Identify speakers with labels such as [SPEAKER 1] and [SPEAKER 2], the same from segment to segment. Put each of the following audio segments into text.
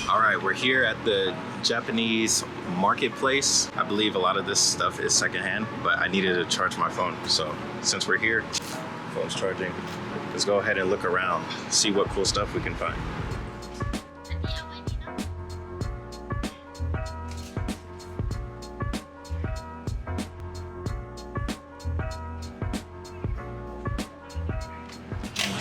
[SPEAKER 1] All right, we're here at the Japanese marketplace. I believe a lot of this stuff is secondhand, but I needed to charge my phone. So since we're here, phone's charging. Let's go ahead and look around, see what cool stuff we can find.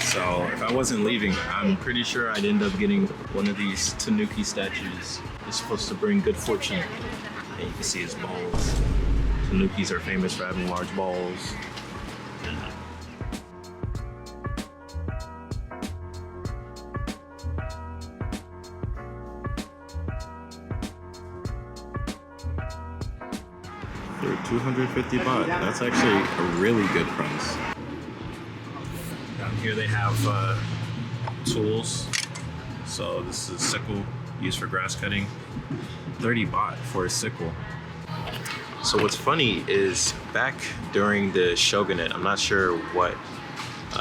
[SPEAKER 1] So if I wasn't leaving, I'm pretty sure I'd end up getting one of these Tanuki statues. It's supposed to bring good fortune. And you can see his balls. Tanukis are famous for having large balls. For 250 baht. That's actually a really good price. Down here they have tools. So this is a sickle used for grass cutting. 30 baht for a sickle. So what's funny is back during the shogunate, I'm not sure what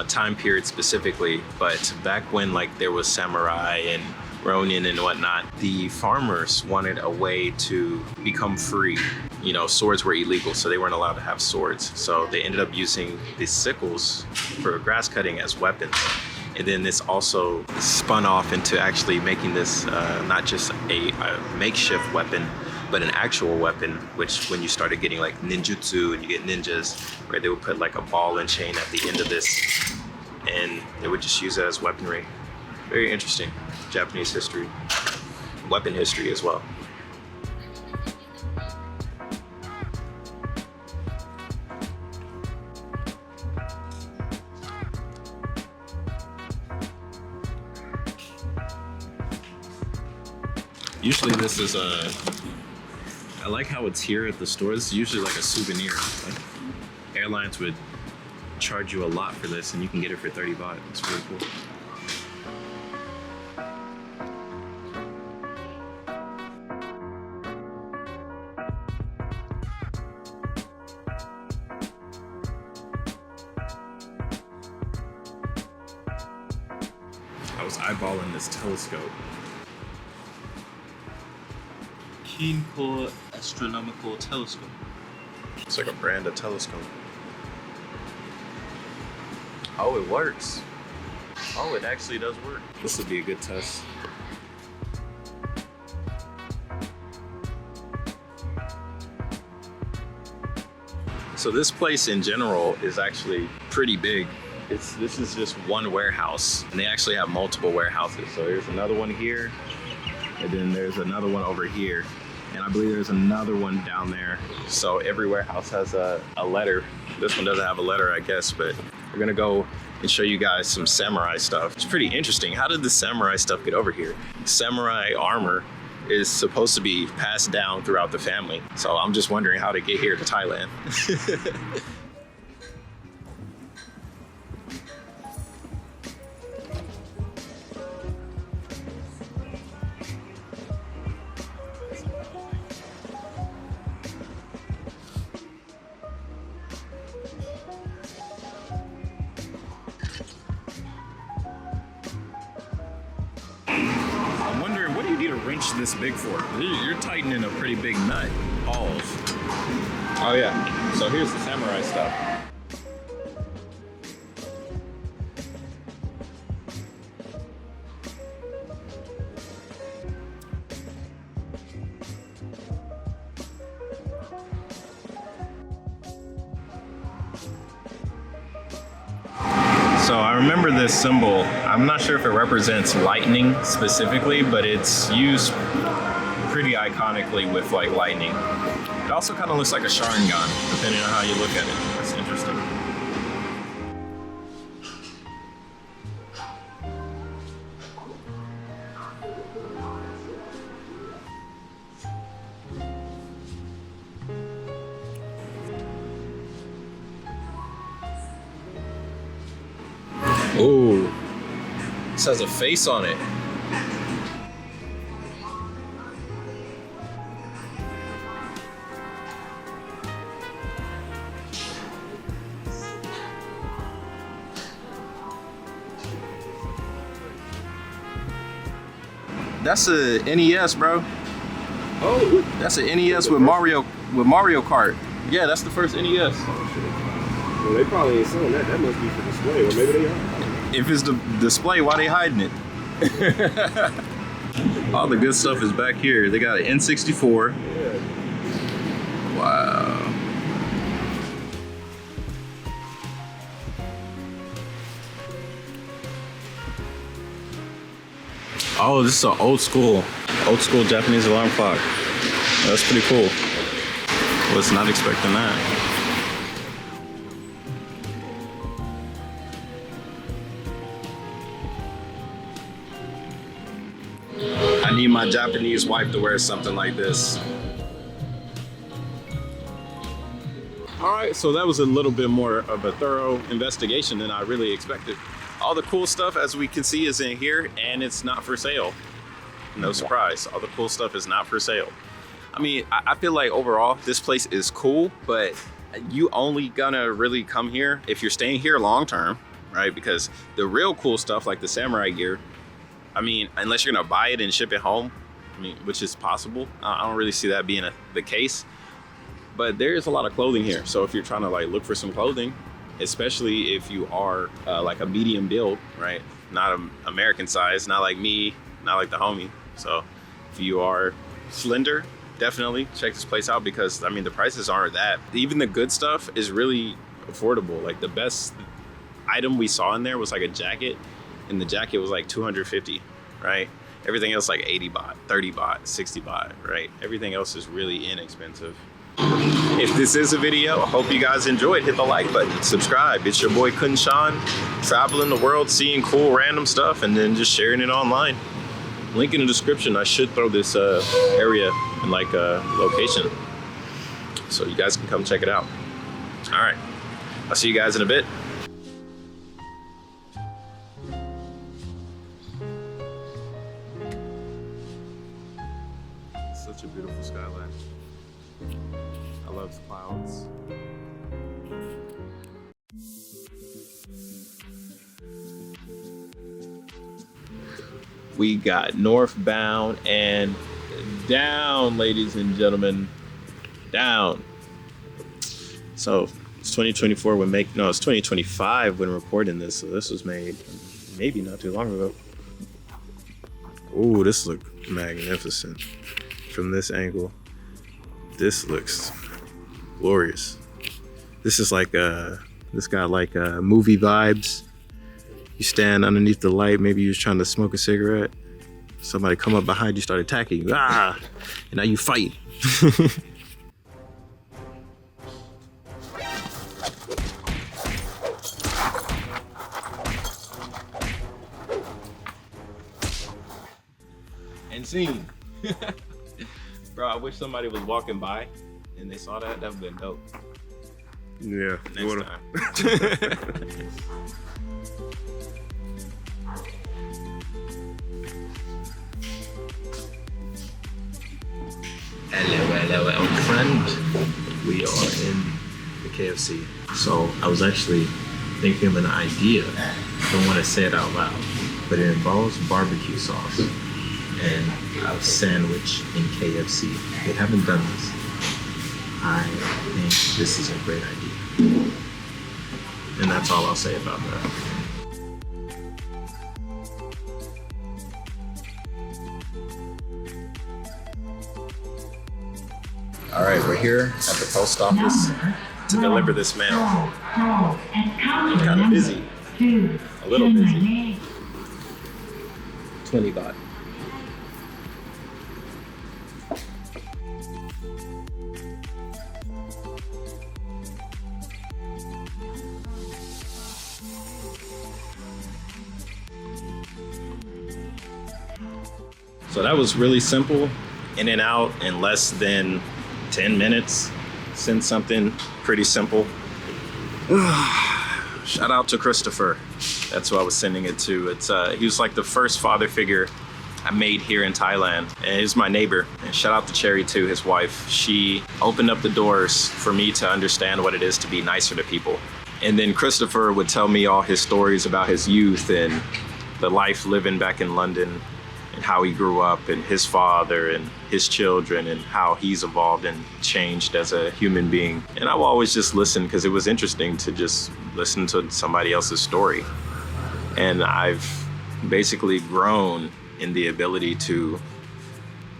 [SPEAKER 1] time period specifically, but back when like there was samurai and ronin and whatnot, the farmers wanted a way to become free. You know, swords were illegal, so they weren't allowed to have swords. So they ended up using these sickles for grass cutting as weapons. And then this also spun off into actually making this not just a makeshift weapon, but an actual weapon, which when you started getting like ninjutsu and you get ninjas, where they would put like a ball and chain at the end of this, and they would just use it as weaponry. Very interesting. Japanese history, weapon history as well. Usually this is I like how it's here at the store. This is usually like a souvenir. Like airlines would charge you a lot for this and you can get it for 30 baht. It's really cool. I was eyeballing this telescope. Khun astronomical telescope. It's like a brand of telescope. Oh, it works. Oh, it actually does work. This would be a good test. So this place in general is actually pretty big. This is just one warehouse, and they actually have multiple warehouses. So here's another one here, and then there's another one over here. And I believe there's another one down there. So every warehouse has a letter. This one doesn't have a letter, I guess, but we're gonna go and show you guys some samurai stuff. It's pretty interesting. How did the samurai stuff get over here? Samurai armor is supposed to be passed down throughout the family. So I'm just wondering how to get here to Thailand. A wrench this big for? You're tightening a pretty big nut. Balls. Oh yeah. So here's the samurai stuff. So I remember this symbol. I'm not sure if it represents lightning specifically, but it's used pretty iconically with like lightning. It also kind of looks like a Sharingan, depending on how you look at it. That's interesting. Ooh, this has a face on it. That's a NES, bro.
[SPEAKER 2] Oh,
[SPEAKER 1] That's an NES with Mario Kart. Yeah, that's the first NES.
[SPEAKER 2] oh shit. Well, they probably ain't selling that. That must be for display, or maybe they are.
[SPEAKER 1] If it's the display, why they hiding it? All the good stuff is back here. They got an N64.
[SPEAKER 2] Yeah.
[SPEAKER 1] Wow. Oh, this is an old school Japanese alarm clock. That's pretty cool. Was not expecting that. I need my Japanese wife to wear something like this. All right, so that was a little bit more of a thorough investigation than I really expected. All the cool stuff, as we can see, is in here, and it's not for sale. No surprise, all the cool stuff is not for sale. I mean, I feel like overall, this place is cool, but you only gonna really come here if you're staying here long term, right? Because the real cool stuff, like the samurai gear, I mean, unless you're gonna buy it and ship it home, I mean, which is possible, I don't really see that being the case. But there is a lot of clothing here. So if you're trying to like look for some clothing, especially if you are like a medium build, right? Not an American size, not like me, not like the homie. So if you are slender, definitely check this place out, because I mean, the prices aren't that. Even the good stuff is really affordable. Like the best item we saw in there was like a jacket, and the jacket was like 250, right? Everything else like 80 baht, 30 baht, 60 baht, right? Everything else is really inexpensive. If this is a video, I hope you guys enjoyed. Hit the like button, subscribe. It's your boy KhunShawn, traveling the world, seeing cool random stuff, and then just sharing it online. Link in the description. I should throw this area in like a location, so you guys can come check it out. All right, I'll see you guys in a bit. Such a beautiful skyline. I love the clouds. We got northbound and down, ladies and gentlemen, down. So it's 2024 when it's 2025 when recording this. So this was made maybe not too long ago. Ooh, this looks magnificent from this angle. This looks glorious. This is like this got like movie vibes. You stand underneath the light, maybe you was trying to smoke a cigarette. Somebody come up behind you, start attacking you. And now you fight. And scene. Bro, I wish somebody was walking by and they saw that. That would've been dope.
[SPEAKER 2] Yeah.
[SPEAKER 1] Next time. Hello, friend. We are in the KFC. So I was actually thinking of an idea. I don't want to say it out loud, but it involves barbecue sauce and a sandwich in KFC. They haven't done this. I think this is a great idea. And that's all I'll say about that. All right, we're here at the post office to deliver this mail. Kind of busy, a little busy. 20 baht. So that was really simple, in and out in less than 10 minutes. Send something pretty simple. Shout out to Christopher. That's who I was sending it to. He was like the first father figure I made here in Thailand. And he's my neighbor. And shout out to Cherry too, his wife. She opened up the doors for me to understand what it is to be nicer to people. And then Christopher would tell me all his stories about his youth and the life living back in London and how he grew up and his father and his children and how he's evolved and changed as a human being. And I've always just listened because it was interesting to just listen to somebody else's story. And I've basically grown in the ability to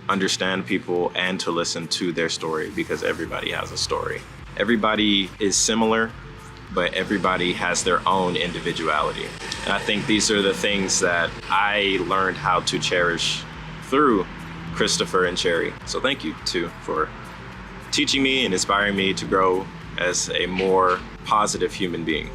[SPEAKER 1] understand people and to listen to their story, because everybody has a story. Everybody is similar, but everybody has their own individuality. And I think these are the things that I learned how to cherish through Christopher and Cherry. So thank you too for teaching me and inspiring me to grow as a more positive human being.